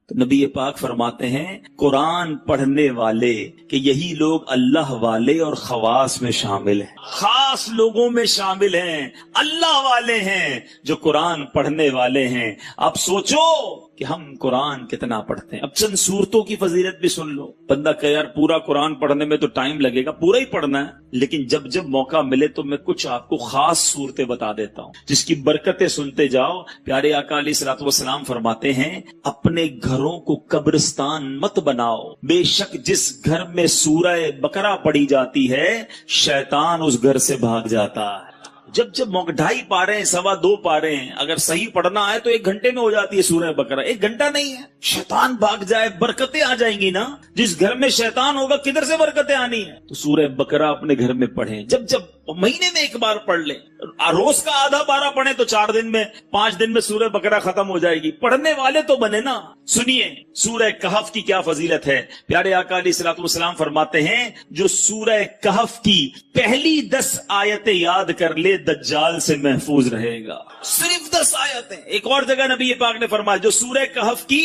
تو نبی پاک فرماتے ہیں قرآن پڑھنے والے کہ یہی لوگ اللہ والے اور خواص میں شامل ہیں، خاص لوگوں میں شامل ہیں، اللہ والے ہیں جو قرآن پڑھنے والے ہیں۔ اب سوچو کہ ہم قرآن کتنا پڑھتے ہیں۔ اب چند سورتوں کی فضیلت بھی سن لو۔ بندہ کہ یار پورا قرآن پڑھنے میں تو ٹائم لگے گا، پورا ہی پڑھنا ہے، لیکن جب جب موقع ملے تو میں کچھ آپ کو خاص صورتیں بتا دیتا ہوں جس کی برکتیں سنتے جاؤ۔ پیارے آقا علیہ الصلوۃ والسلام فرماتے ہیں اپنے گھروں کو قبرستان مت بناؤ، بے شک جس گھر میں سورہ بقرہ پڑھی جاتی ہے شیطان اس گھر سے بھاگ جاتا ہے۔ جب جب 2.5 پارے 2.25 پارے ہیں، اگر صحیح پڑھنا ہے تو 1 گھنٹے میں ہو جاتی ہے سورہ بقرہ، 1 گھنٹہ نہیں ہے۔ شیطان بھاگ جائے، برکتیں آ جائیں گی نا۔ جس گھر میں شیطان ہوگا کدھر سے برکتیں آنی ہیں؟ تو سورہ بقرہ اپنے گھر میں پڑھیں، جب جب مہینے میں 1 بار پڑھ لیں، روز کا آدھا پارہ پڑھیں تو 4 دن میں 5 دن میں سورہ بقرہ ختم ہو جائے گی۔ پڑھنے والے تو بنے نا۔ سنیے سورہ کہف کی کیا فضیلت ہے۔ پیارے آقا علیہ الصلوۃ والسلام فرماتے ہیں جو سورہ کہف کی پہلی 10 آیتیں یاد کر لے دجال سے محفوظ رہے گا۔ صرف 10 آیتیں۔ ایک اور جگہ نبی پاک نے فرمایا جو سورہ کہف کی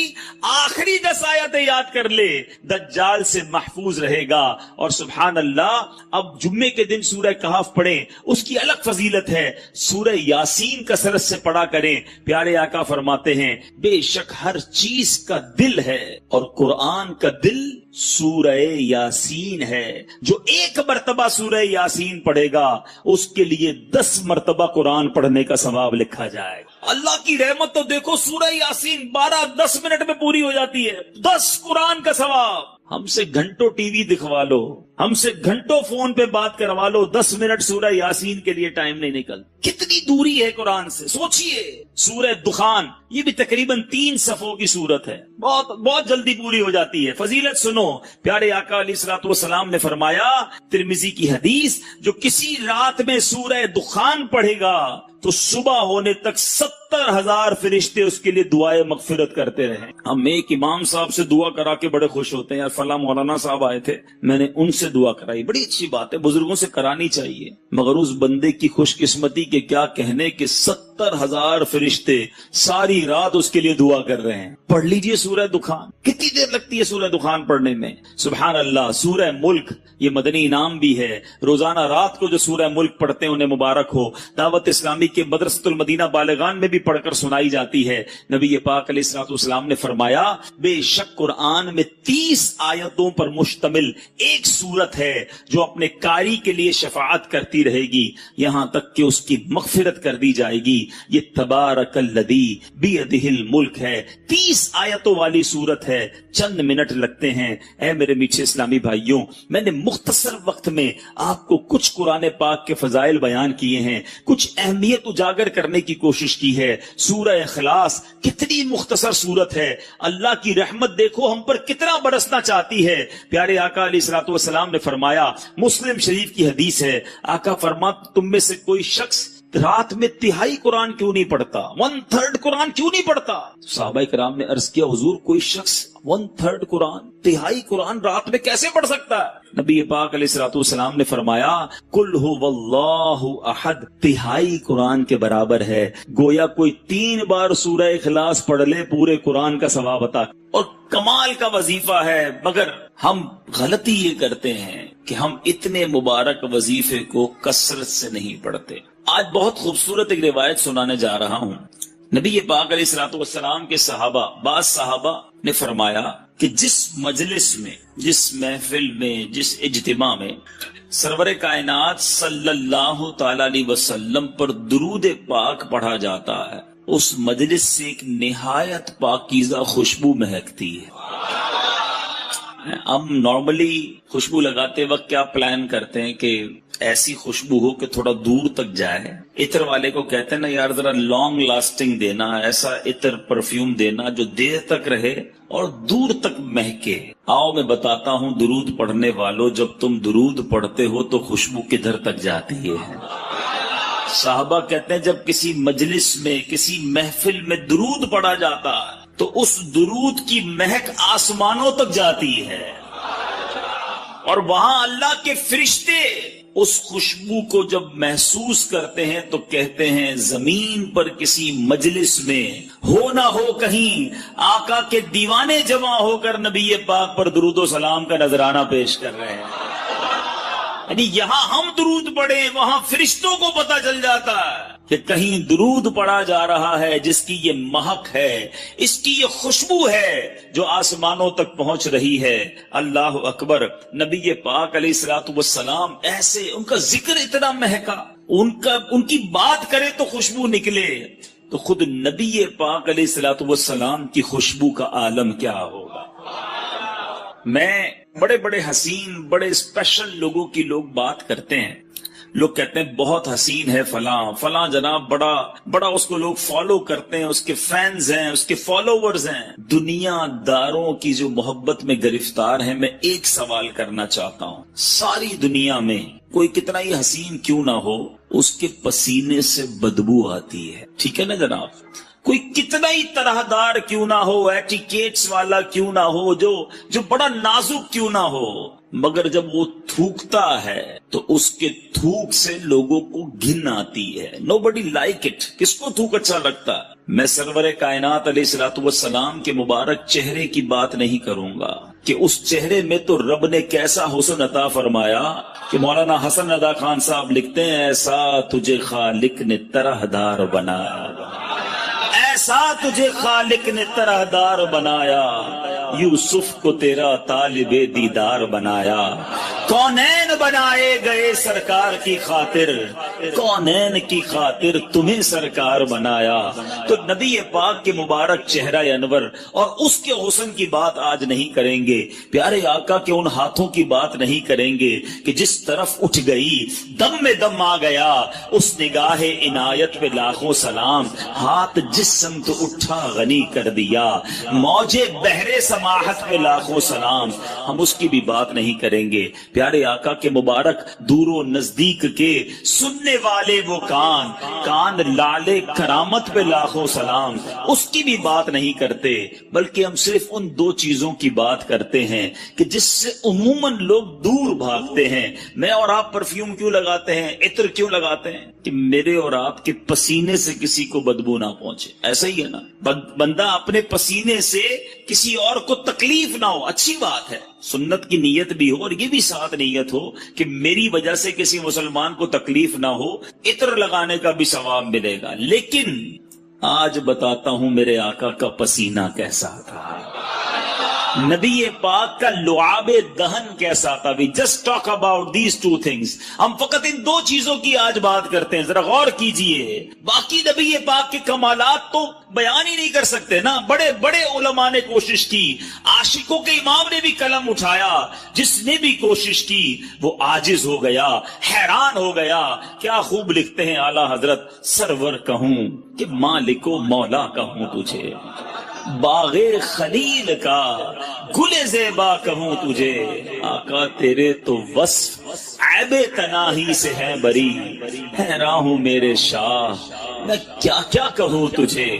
آخری 10 آیتیں یاد کر لے دجال سے محفوظ رہے گا۔ اور سبحان اللہ، اب جمعے کے دن سورہ کہف پڑھیں، اس کی الگ فضیلت ہے۔ سورہ یاسین کثرت سے پڑھا کریں۔ پیارے آقا فرماتے ہیں بے شک ہر چیز کا دل ہے اور قرآن کا دل سورہ یاسین ہے۔ جو 1 مرتبہ سورہ یاسین پڑھے گا اس کے لیے 10 مرتبہ قرآن پڑھنے کا ثواب لکھا جائے گا۔ اللہ کی رحمت تو دیکھو، سورہ یاسین 12-10 منٹ میں پوری ہو جاتی ہے، 10 قرآن کا ثواب۔ ہم سے گھنٹوں ٹی وی دکھوا لو، ہم سے گھنٹوں فون پہ بات کروا لو، 10 منٹ سورہ یاسین کے لیے ٹائم نہیں نکل۔ کتنی دوری ہے قرآن سے، سوچئے۔ سورہ دخان یہ بھی تقریباً 3 صفوں کی سورت ہے، بہت جلدی پوری ہو جاتی ہے۔ فضیلت سنو، پیارے آقا علیہ الصلوۃ والسلام نے فرمایا، ترمذی کی حدیث، جو کسی رات میں سورہ دخان پڑھے گا تو صبح ہونے تک 70,000 فرشتے اس کے لیے دعائیں مغفرت کرتے رہے۔ ہم ایک امام صاحب سے دعا کرا کے بڑے خوش ہوتے ہیں، یار فلاں مولانا صاحب آئے تھے، میں نے ان سے دعا کرائی، بڑی اچھی بات ہے، بزرگوں سے کرانی چاہیے، مگر اس بندے کی خوش قسمتی کے کیا کہنے کہ 70,000 فرشتے ساری رات اس کے لیے دعا کر رہے ہیں۔ پڑھ لیجئے سورہ دخان، کتنی دیر لگتی ہے سورہ دخان پڑھنے میں؟ سبحان اللہ۔ سورہ ملک یہ مدنی انعام بھی ہے، روزانہ رات کو جو سورہ ملک پڑھتے ہیں انہیں مبارک ہو۔ دعوت اسلامی کے مدرسۃ المدینہ بالغان میں بھی پڑھ کر سنائی جاتی ہے۔ نبی پاک علیہ الصلوۃ والسلام نے فرمایا بے شک قرآن میں 30 آیتوں پر مشتمل ایک سورت ہے جو اپنے قاری کے لیے شفاعت کرتی رہے گی یہاں تک کہ اس کی مغفرت کر دی جائے گی۔ یہ تبارک الذی بیدہ الملک ہے، 30 آیتوں والی سورت ہے، چند منٹ لگتے ہیں۔ اے میرے میٹھے اسلامی بھائیوں، میں نے مختصر وقت میں آپ کو کچھ قرآن پاک کے فضائل بیان کیے ہیں، کچھ اہمیت اجاگر کرنے کی کوشش کی ہے۔ سورہ اخلاص کتنی مختصر سورت ہے، اللہ کی رحمت دیکھو ہم پر کتنا برسنا چاہتی ہے۔ پیارے آقا علیہ الصلوۃ والسلام نے فرمایا، مسلم شریف کی حدیث ہے، آقا فرماتے تم میں سے کوئی شخص رات میں 1/3 قرآن کیوں نہیں پڑھتا، 1/3 قرآن کیوں نہیں پڑھتا؟ صحابہ کرام نے عرض کیا حضور کوئی شخص 1/3 قرآن، 1/3 قرآن رات میں کیسے پڑھ سکتا ہے؟ نبی پاک علیہ الصلوۃ والسلام نے فرمایا قل هو اللہ احد 1/3 قرآن کے برابر ہے۔ گویا کوئی 3 بار سورہ اخلاص پڑھ لے پورے قرآن کا ثواب عطا، اور کمال کا وظیفہ ہے۔ مگر ہم غلطی یہ کرتے ہیں کہ ہم اتنے مبارک وظیفے کو کثرت سے نہیں پڑھتے۔ آج بہت خوبصورت ایک روایت سنانے جا رہا ہوں۔ نبی پاک علیہ الصلوۃ والسلام کے صحابہ، بعض صحابہ نے فرمایا کہ جس مجلس میں، جس محفل میں، جس اجتماع میں سرور کائنات صلی اللہ تعالی علیہ وسلم پر درود پاک پڑھا جاتا ہے، اس مجلس سے ایک نہایت پاکیزہ خوشبو مہکتی ہے۔ ہم نارملی خوشبو لگاتے وقت کیا پلان کرتے ہیں کہ ایسی خوشبو ہو کہ تھوڑا دور تک جائے۔ عطر والے کو کہتے ہیں نا یار ذرا لانگ لاسٹنگ دینا، ایسا عطر پرفیوم دینا جو دیر تک رہے اور دور تک مہکے۔ آؤ میں بتاتا ہوں درود پڑھنے والوں، جب تم درود پڑھتے ہو تو خوشبو کدھر تک جاتی ہے؟ صحابہ کہتے ہیں جب کسی مجلس میں، کسی محفل میں درود پڑھا جاتا ہے تو اس درود کی مہک آسمانوں تک جاتی ہے، اور وہاں اللہ کے فرشتے اس خوشبو کو جب محسوس کرتے ہیں تو کہتے ہیں زمین پر کسی مجلس میں ہو نہ ہو کہیں آقا کے دیوانے جمع ہو کر نبی پاک پر درود و سلام کا نذرانہ پیش کر رہے ہیں. یعنی یہاں ہم درود پڑھیں وہاں فرشتوں کو پتہ چل جاتا ہے کہ کہیں درود پڑھا جا رہا ہے جس کی یہ مہک ہے، اس کی یہ خوشبو ہے جو آسمانوں تک پہنچ رہی ہے. اللہ اکبر. نبی پاک علیہ الصلوۃ والسلام ایسے، ان کا ذکر اتنا مہکا، ان کی بات کرے تو خوشبو نکلے، تو خود نبی پاک علیہ الصلوۃ والسلام کی خوشبو کا عالم کیا ہوگا. میں بڑے بڑے حسین، بڑے اسپیشل لوگوں کی لوگ بات کرتے ہیں، لوگ کہتے ہیں بہت حسین ہے فلاں فلاں جناب، بڑا اس کو لوگ فالو کرتے ہیں، اس کے فینز ہیں، اس کے فالوورز ہیں. دنیا داروں کی جو محبت میں گرفتار ہیں، میں ایک سوال کرنا چاہتا ہوں، ساری دنیا میں کوئی کتنا ہی حسین کیوں نہ ہو، اس کے پسینے سے بدبو آتی ہے، ٹھیک ہے نا جناب. کوئی کتنا ہی طرح دار کیوں نہ ہو، ایٹیکیٹس والا کیوں نہ ہو، جو بڑا نازک کیوں نہ ہو، مگر جب وہ تھوکتا ہے تو اس کے تھوک سے لوگوں کو گھن آتی ہے. Nobody like it. کس کو تھوک اچھا لگتا ہے؟ میں سرور کائنات علیہ الصلوۃ والسلام کے مبارک چہرے کی بات نہیں کروں گا کہ اس چہرے میں تو رب نے کیسا حسن عطا فرمایا کہ مولانا حسن ادا خان صاحب لکھتے ہیں ایسا تجھے خالق نے طرح دار بنایا، ایسا تجھے خالق نے طرح دار بنایا، یوسف کو تیرا طالب دیدار بنایا. کونین بنائے گئے سرکار کی خاطر، کونین کی خاطر تمہیں سرکار بنایا. تو نبی پاک کے مبارک چہرہ انور اور اس کے حسن کی بات آج نہیں کریں گے، پیارے آقا کے ان ہاتھوں کی بات نہیں کریں گے کہ جس طرف اٹھ گئی دم میں دم آ گیا، اس نگاہ عنایت پہ لاکھوں سلام، ہاتھ جس سمت اٹھا غنی کر دیا، موجے بحر سماحت پہ لاکھوں سلام. ہم اس کی بھی بات نہیں کریں گے. پیارے آقا کے مبارک دور و نزدیک کے سننے والے وہ کان لالے کرامت پہ لاکھوں سلام، اس کی بھی بات نہیں کرتے، بلکہ ہم صرف ان دو چیزوں کی بات کرتے ہیں کہ جس سے عموماً لوگ دور بھاگتے ہیں. میں اور آپ پرفیوم کیوں لگاتے ہیں، عطر کیوں لگاتے ہیں؟ کہ میرے اور آپ کے پسینے سے کسی کو بدبو نہ پہنچے. ایسا ہی ہے نا، بندہ اپنے پسینے سے کسی اور کو تکلیف نہ ہو، اچھی بات ہے، سنت کی نیت بھی ہو اور یہ بھی ساتھ نیت ہو کہ میری وجہ سے کسی مسلمان کو تکلیف نہ ہو، عطر لگانے کا بھی ثواب ملے گا. لیکن آج بتاتا ہوں میرے آقا کا پسینہ کیسا تھا، نبی پاک کا لعاب دہن کیسا تھا. We just talk about these two things. ہم فقط ان دو چیزوں کی آج بات کرتے ہیں، ذرا غور کیجئے. باقی نبی پاک کے کمالات تو بیان ہی نہیں کر سکتے نا. بڑے بڑے علماء نے کوشش کی، عاشقوں کے امام نے بھی قلم اٹھایا، جس نے بھی کوشش کی وہ عاجز ہو گیا، حیران ہو گیا. کیا خوب لکھتے ہیں اعلی حضرت، سرور کہوں کہ مالک و مولا کہوں تجھے، باغ خلیل کا گل زیبا کہوں تجھے. آقا تیرے تو وصف عیب تناہی سے ہے بری، حیران ہوں میرے شاہ میں کیا کیا کہوں تجھے.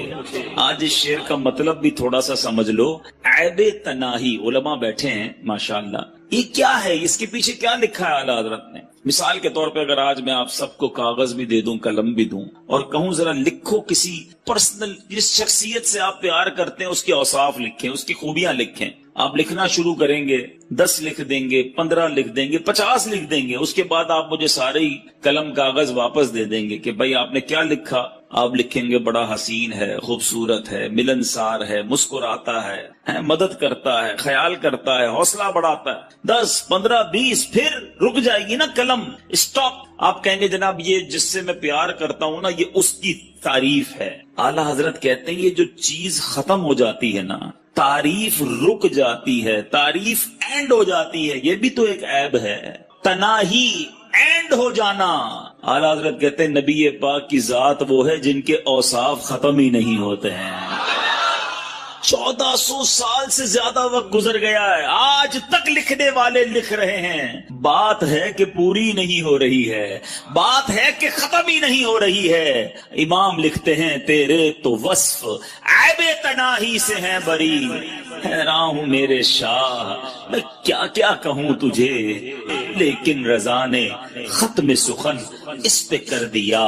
آج اس شعر کا مطلب بھی تھوڑا سا سمجھ لو. عیب تناہی، علماء بیٹھے ہیں ماشاءاللہ، یہ کیا ہے، اس کے پیچھے کیا لکھا ہے اعلیٰ حضرت نے. مثال کے طور پہ اگر آج میں آپ سب کو کاغذ بھی دے دوں، قلم بھی دوں، اور کہوں ذرا لکھو کسی پرسنل، جس شخصیت سے آپ پیار کرتے ہیں اس کے اوصاف لکھیں، اس کی خوبیاں لکھیں. آپ لکھنا شروع کریں گے، 10 لکھ دیں گے، 15 لکھ دیں گے، 50 لکھ دیں گے. اس کے بعد آپ مجھے سارے ہی قلم کاغذ واپس دے دیں گے کہ بھائی آپ نے کیا لکھا. آپ لکھیں گے بڑا حسین ہے، خوبصورت ہے، ملنسار ہے، مسکراتا ہے، مدد کرتا ہے، خیال کرتا ہے، حوصلہ بڑھاتا ہے. 10 15 20 پھر رک جائے گی نا قلم، اسٹاپ. آپ کہیں گے جناب یہ جس سے میں پیار کرتا ہوں نا یہ اس کی تعریف ہے. اعلیٰ حضرت کہتے ہیں یہ جو چیز ختم ہو جاتی ہے نا، تعریف رک جاتی ہے، تعریف اینڈ ہو جاتی ہے، یہ بھی تو ایک عیب ہے. تناہی اینڈ ہو جانا. اعلیٰ حضرت کہتے ہیں نبی پاک کی ذات وہ ہے جن کے اوصاف ختم ہی نہیں ہوتے ہیں. 1400 سال سے زیادہ وقت گزر گیا ہے، آج تک لکھنے والے لکھ رہے ہیں. بات ہے کہ پوری نہیں ہو رہی ہے، بات ہے کہ ختم ہی نہیں ہو رہی ہے. امام لکھتے ہیں تیرے تو وصف عیب تناہی سے ہیں بری، حیران ہوں میرے شاہ میں کیا کیا کہوں تجھے. لیکن رضا نے ختم سخن اس پہ کر دیا،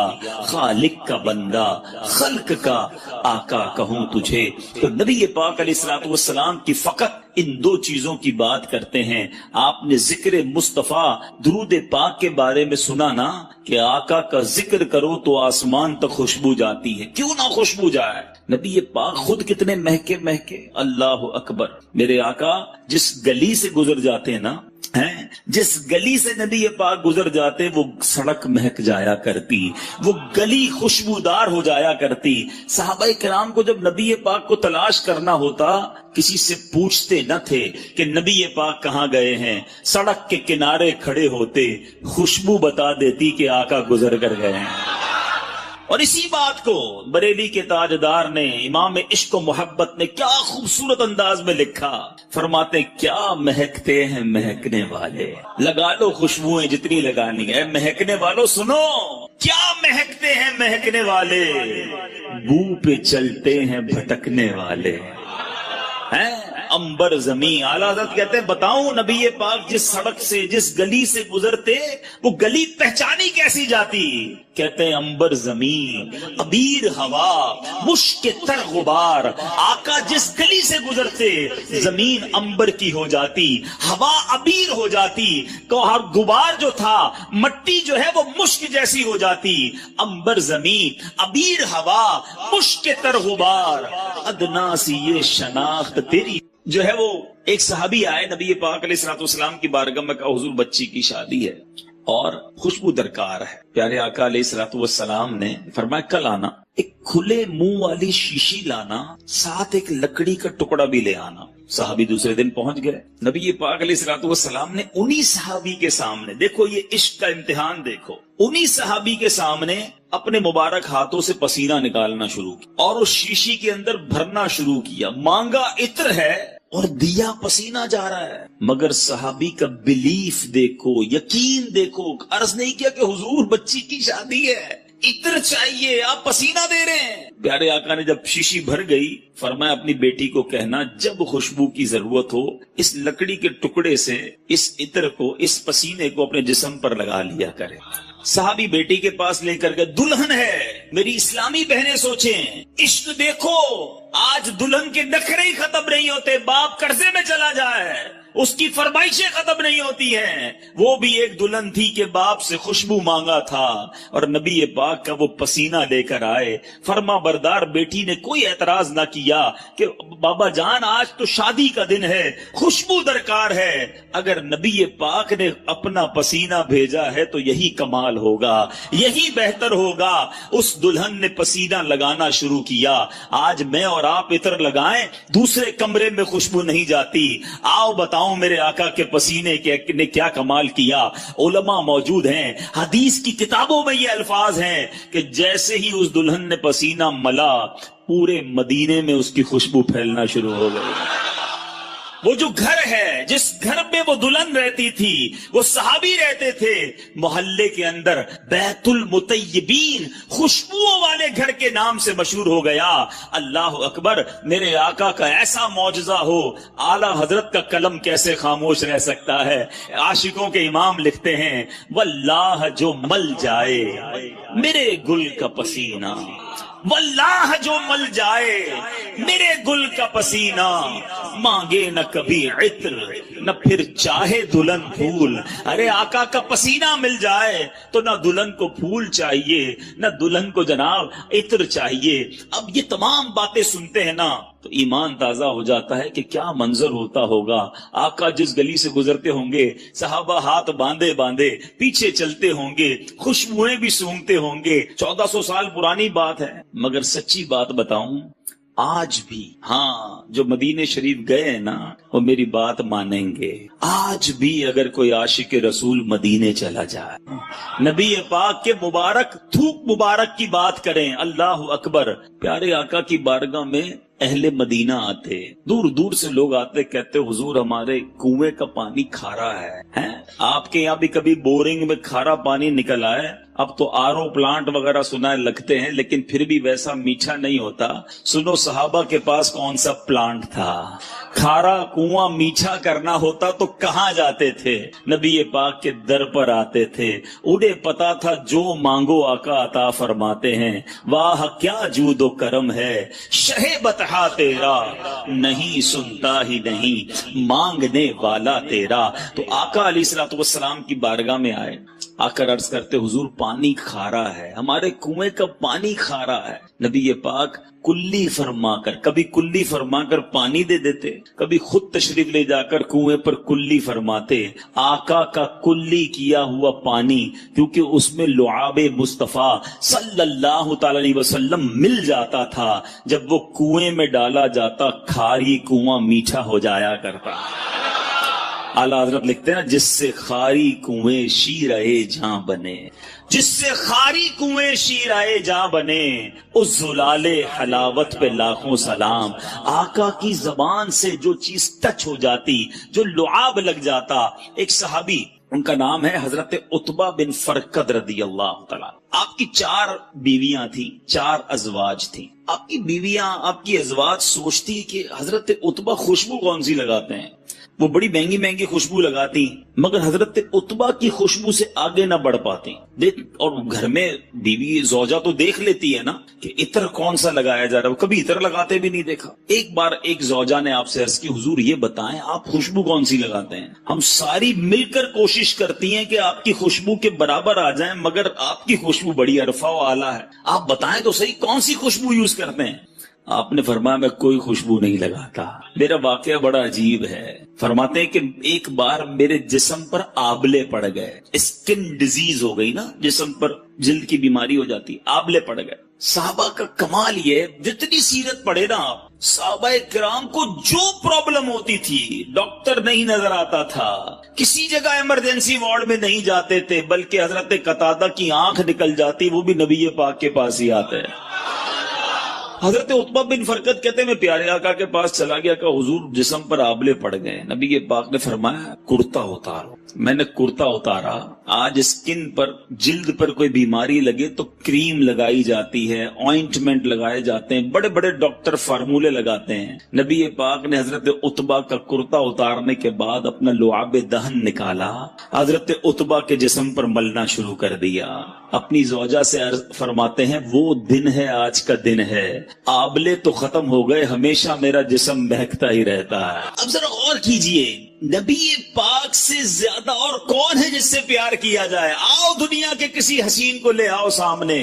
خالق کا بندہ خلق کا آقا کہوں تجھے۔ تو نبی پاک علیہ الصلوۃ والسلام کی فقط ان دو چیزوں کی بات کرتے ہیں۔ آپ نے ذکر مصطفیٰ درود پاک کے بارے میں سنا نا کہ آقا کا ذکر کرو تو آسمان تک خوشبو جاتی ہے، کیوں نہ خوشبو جائے؟ نبی پاک خود کتنے مہکے مہکے، اللہ اکبر۔ میرے آقا جس گلی سے گزر جاتے ہیں نا، جس گلی سے نبی پاک گزر جاتے وہ سڑک مہک جایا کرتی، وہ گلی خوشبودار ہو جایا کرتی۔ صحابہ کرام کو جب نبی پاک کو تلاش کرنا ہوتا کسی سے پوچھتے نہ تھے کہ نبی پاک کہاں گئے ہیں، سڑک کے کنارے کھڑے ہوتے، خوشبو بتا دیتی کہ آقا گزر کر گئے ہیں۔ اور اسی بات کو بریلی کے تاجدار نے، امام عشق و محبت نے کیا خوبصورت انداز میں لکھا، فرماتے کیا مہکتے ہیں مہکنے والے، لگا لو خوشبوئیں جتنی لگانی ہے، مہکنے والوں سنو کیا مہکتے ہیں مہکنے والے، بو پہ چلتے ہیں بھٹکنے والے ہیں، امبر زمین۔ اعلیٰ حضرت کہتے ہیں بتاؤں نبی پاک جس سڑک سے جس گلی سے گزرتے وہ گلی پہچانی کیسی جاتی؟ کہتے ہیں امبر زمین، عبیر ہوا، مشک تر غبار۔ آقا جس گلی سے گزرتے زمین امبر کی ہو جاتی، ہوا عبیر ہو جاتی، اور غبار جو تھا مٹی جو ہے وہ مشک جیسی ہو جاتی۔ امبر زمین، عبیر ہوا، مشک تر غبار، ادنا سی یہ شناخت تیری۔ جو ہے وہ ایک صحابی آئے نبی پاک علیہ الصلوۃ والسلام کی بارگاہ میں، کہا حضور بچی کی شادی ہے اور خوشبو درکار ہے۔ پیارے آقا علیہ الصلوۃ والسلام نے فرمایا کل آنا، ایک کھلے منہ والی شیشی لانا، ساتھ ایک لکڑی کا ٹکڑا بھی لے آنا۔ صحابی دوسرے دن پہنچ گئے، نبی پاک علیہ الصلوۃ والسلام نے انہی صحابی کے سامنے، دیکھو یہ عشق کا امتحان دیکھو، انہی صحابی کے سامنے اپنے مبارک ہاتھوں سے پسینہ نکالنا شروع کیا اور اس شیشی کے اندر بھرنا شروع کیا۔ مانگا عطر ہے اور دیا پسینہ جا رہا ہے، مگر صحابی کا بلیف دیکھو، یقین دیکھو، عرض نہیں کیا کہ حضور بچی کی شادی ہے، عطر چاہیے، آپ پسینہ دے رہے ہیں۔ پیارے آقا نے جب شیشی بھر گئی فرمایا اپنی بیٹی کو کہنا جب خوشبو کی ضرورت ہو اس لکڑی کے ٹکڑے سے اس عطر کو، اس پسینے کو اپنے جسم پر لگا لیا کرے۔ صحابی بیٹی کے پاس لے کر کے، دلہن ہے، میری اسلامی بہنیں سوچیں، عشق دیکھو، آج دلہن کے نخرے ہی ختم نہیں ہوتے، باپ قرضے میں چلا جائے، اس کی فرمائشیں ختم نہیں ہوتی ہیں۔ وہ بھی ایک دلہن تھی کہ باپ سے خوشبو مانگا تھا اور نبی پاک کا وہ پسینہ لے کر آئے۔ فرما بردار بیٹی نے کوئی اعتراض نہ کیا کہ بابا جان آج تو شادی کا دن ہے، خوشبو درکار ہے۔ اگر نبی پاک نے اپنا پسینہ بھیجا ہے تو یہی کمال ہوگا، یہی بہتر ہوگا۔ اس دلہن نے پسینہ لگانا شروع کیا۔ آج میں اور آپ عطر لگائیں، دوسرے کمرے میں خوشبو نہیں جاتی۔ آؤ بتاؤ میرے آقا کے پسینے نے کیا کمال کیا۔ علماء موجود ہیں، حدیث کی کتابوں میں یہ الفاظ ہیں کہ جیسے ہی اس دلہن نے پسینہ ملا پورے مدینے میں اس کی خوشبو پھیلنا شروع ہو گئی۔ وہ جو گھر ہے جس گھر میں وہ دلہن رہتی تھی، وہ صحابی رہتے تھے، محلے کے اندر بیت المطیبین، خوشبوؤں والے گھر کے نام سے مشہور ہو گیا۔ اللہ اکبر، میرے آقا کا ایسا معجزہ ہو، اعلیٰ حضرت کا قلم کیسے خاموش رہ سکتا ہے؟ عاشقوں کے امام لکھتے ہیں واللہ جو مل جائے میرے گل کا پسینہ، واللہ جو مل جائے میرے گل کا پسینہ، مانگے نہ کبھی عطر نہ پھر چاہے دلہن پھول۔ ارے آقا کا پسینہ مل جائے تو نہ دلہن کو پھول چاہیے نہ دلہن کو جناب عطر چاہیے۔ اب یہ تمام باتیں سنتے ہیں نا تو ایمان تازہ ہو جاتا ہے کہ کیا منظر ہوتا ہوگا۔ آقا جس گلی سے گزرتے ہوں گے، صحابہ ہاتھ باندھے باندھے پیچھے چلتے ہوں گے، خوشبوئیں بھی سونگتے ہوں گے۔ 1400 سال پرانی بات ہے، مگر سچی بات بتاؤں، آج بھی ہاں جو مدینے شریف گئے ہیں نا وہ میری بات مانیں گے۔ آج بھی اگر کوئی عاشق رسول مدینے چلا جائے، نبی پاک کے مبارک تھوک مبارک کی بات کریں، اللہ اکبر، پیارے آقا کی بارگاہ میں اہل مدینہ آتے، دور دور سے لوگ آتے، کہتے حضور ہمارے کنویں کا پانی کھارا ہے۔ آپ کے یہاں بھی کبھی بورنگ میں کھارا پانی نکل آئے؟ اب تو RO پلانٹ وغیرہ سنا لگتے ہیں لیکن پھر بھی ویسا میٹھا نہیں ہوتا. سنو صحابہ کے پاس کون سا پلانٹ تھا. کھارا کنواں میٹھا کرنا ہوتا تو کہاں جاتے تھے؟ نبی پاک کے در پر آتے تھے. انہیں پتا تھا جو مانگو آقا عطا فرماتے ہیں. واہ کیا جود و کرم ہے شہ بطحا تیرا، نہیں سنتا ہی نہیں مانگنے والا تیرا. تو آقا علیہ الصلوۃ والسلام کی بارگاہ میں آئے، آ کر عرض کرتے حضور پانی کھارا ہے، ہمارے کنویں کا پانی کھارا ہے. نبی پاک کلی فرما کر، کبھی کلی فرما کر پانی دے دیتے، کبھی خود تشریف لے جا کر کنویں پر کلی فرماتے. آقا کا کلی کیا ہوا پانی، کیونکہ اس میں لعاب مصطفیٰ صلی اللہ تعالی علیہ وسلم مل جاتا تھا، جب وہ کنویں میں ڈالا جاتا کھاری کنواں میٹھا ہو جایا کرتا. اعلیٰ حضرت لکھتے ہیں نا، جس سے خاری کنویں شیرائے جہاں بنے، جس سے خاری کنویں شیرائے جہاں بنے، اس زلال حلاوت پہ لاکھوں سلام. آقا کی زبان سے جو چیز ٹچ ہو جاتی، جو لعاب لگ جاتا. ایک صحابی، ان کا نام ہے حضرت عتبہ بن فرقد رضی اللہ تعالیٰ. آپ کی 4 بیویاں تھیں، 4 ازواج تھیں. آپ کی بیویاں، آپ کی ازواج سوچتی کہ حضرت عتبہ خوشبو کون سی لگاتے ہیں. وہ بڑی مہنگی مہنگی خوشبو لگاتی، مگر حضرت عتبہ کی خوشبو سے آگے نہ بڑھ پاتی. دیکھ، اور گھر میں بیوی زوجہ تو دیکھ لیتی ہے نا کہ عطر کون سا لگایا جا رہا ہے، کبھی عطر لگاتے بھی نہیں دیکھا. ایک بار ایک زوجہ نے آپ سے عرض کی حضور یہ بتائیں آپ خوشبو کون سی لگاتے ہیں؟ ہم ساری مل کر کوشش کرتی ہیں کہ آپ کی خوشبو کے برابر آ جائیں، مگر آپ کی خوشبو بڑی عرفہ و اعلیٰ ہے، آپ بتائیں تو صحیح کون سی خوشبو یوز کرتے ہیں. آپ نے فرمایا میں کوئی خوشبو نہیں لگاتا. میرا واقعہ بڑا عجیب ہے. فرماتے ہیں کہ ایک بار میرے جسم پر آبلے پڑ گئے، اسکن ڈیزیز ہو گئی نا، جسم پر جلد کی بیماری ہو جاتی، آبلے پڑ گئے. صحابہ کا کمال یہ، جتنی سیرت پڑھے نا آپ، صحابہ کرام کو جو پرابلم ہوتی تھی ڈاکٹر نہیں نظر آتا تھا، کسی جگہ ایمرجنسی وارڈ میں نہیں جاتے تھے، بلکہ حضرت قتادہ کی آنکھ نکل جاتی، وہ بھی نبی پاک کے پاس ہی آتے. حضرت عتبہ بن فرقد کہتے ہیں میں پیارے آقا کے پاس چلا گیا کہ حضور جسم پر آبلے پڑ گئے. نبی پاک نے فرمایا کرتا اتارو. میں نے کرتا اتارا. آج اسکن پر، جلد پر کوئی بیماری لگے تو کریم لگائی جاتی ہے، آئنٹمنٹ لگائے جاتے ہیں، بڑے بڑے ڈاکٹر فارمولے لگاتے ہیں. نبی پاک نے حضرت عتبہ کا کرتا اتارنے کے بعد اپنا لعاب دہن نکالا، حضرت عتبہ کے جسم پر ملنا شروع کر دیا. اپنی زوجہ سے فرماتے ہیں وہ دن ہے، آج کا دن ہے، آبلے تو ختم ہو گئے، ہمیشہ میرا جسم بہکتا ہی رہتا ہے. اب ذرا اور کیجئے، نبی پاک سے زیادہ اور کون ہے جس سے پیار کیا جائے؟ آؤ دنیا کے کسی حسین کو لے آؤ سامنے،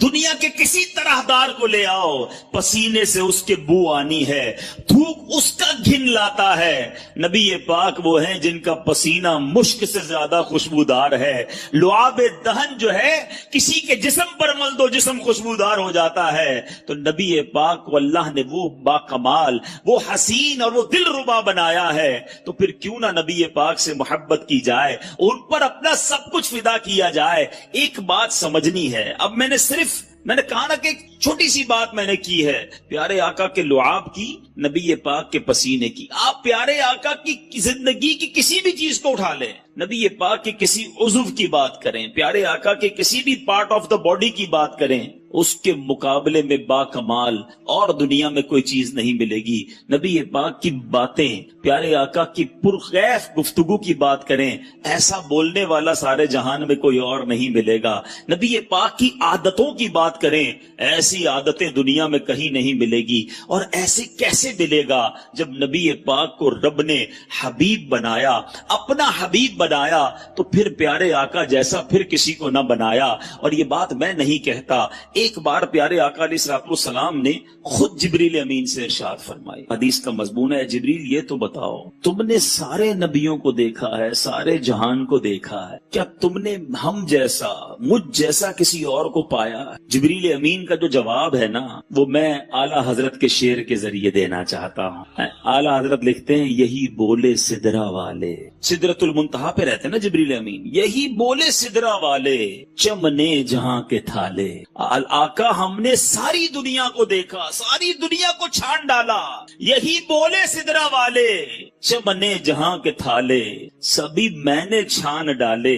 دنیا کے کسی طرحدار کو لے آؤ، پسینے سے اس کے بو آنی ہے، تھوک اس کا گھن لاتا ہے. نبی پاک وہ ہیں جن کا پسینہ مشک سے زیادہ خوشبودار ہے. لعاب دہن جو ہے کسی کے جسم پر مل دو جسم خوشبودار ہو جاتا ہے. تو نبی پاک کو اللہ نے وہ با کمال، وہ حسین اور وہ دل ربا بنایا ہے. تو پھر کیوں نہ نبی پاک سے محبت کی جائے، ان پر اپنا سب کچھ فدا کیا جائے. ایک بات سمجھنی ہے، اب میں نے کہا نا کہ ایک چھوٹی سی بات میں نے کی ہے، پیارے آقا کے لعاب کی، نبی پاک کے پسینے کی. آپ پیارے آقا کی زندگی کی کسی بھی چیز کو اٹھا لیں، نبی پاک کے کسی عضو کی بات کریں، پیارے آقا کے کسی بھی پارٹ آف دا باڈی کی بات کریں، اس کے مقابلے میں با کمال اور دنیا میں کوئی چیز نہیں ملے گی. نبی پاک کی باتیں، پیارے آقا کی پرخیف گفتگو کی بات کریں، ایسا بولنے والا سارے جہان میں کوئی اور نہیں ملے گا. نبی پاک کی عادتوں کی بات کریں، ایسی عادتیں دنیا میں کہیں نہیں ملے گی. اور ایسے کیسے ملے گا جب نبی پاک کو رب نے حبیب بنایا، اپنا حبیب بنایا، تو پھر پیارے آقا جیسا پھر کسی کو نہ بنایا. اور یہ بات میں نہیں کہتا، ایک بار پیارے آقا علیہ الصلوۃ والسلام نے خود جبریل امین سے ارشاد فرمائی. حدیث کا مضمون ہے، جبریل یہ تو بتاؤ، تم نے سارے نبیوں کو دیکھا ہے، سارے جہان کو دیکھا ہے، کیا تم نے ہم جیسا، مجھ جیسا کسی اور کو پایا؟ جبریل امین کا جو جواب ہے نا، وہ میں اعلیٰ حضرت کے شعر کے ذریعے دینا چاہتا ہوں. اعلیٰ حضرت لکھتے ہیں یہی بولے سدرا والے، سدرۃ المنتہا پہ رہتے ہیں نا جبریل امین، یہی بولے سدرا والے چمنے جہاں کے تھالے. آقا ہم نے ساری دنیا کو دیکھا، ساری دنیا کو چھان ڈالا، یہی بولے سدرا والے چمنے جہاں کے تھالے، سبھی میں نے چھان ڈالے،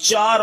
4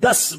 10